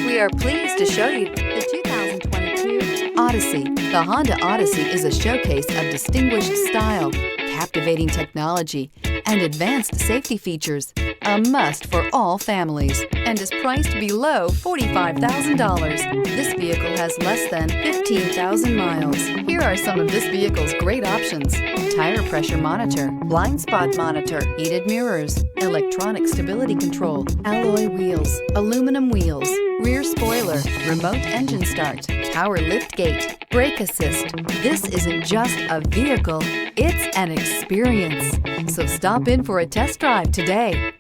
We are pleased to show you the 2022 Odyssey. The Honda Odyssey is a showcase of distinguished style, captivating technology, and advanced safety features. A must for all families and is priced below $45,000. This vehicle has less than 15,000 miles. Here are some of this vehicle's great options: tire pressure monitor, blind spot monitor, heated mirrors, electronic stability control, alloy wheels, aluminum wheels, rear spoiler, remote engine start, power lift gate, brake assist. This isn't just a vehicle, it's an experience. So stop in for a test drive today.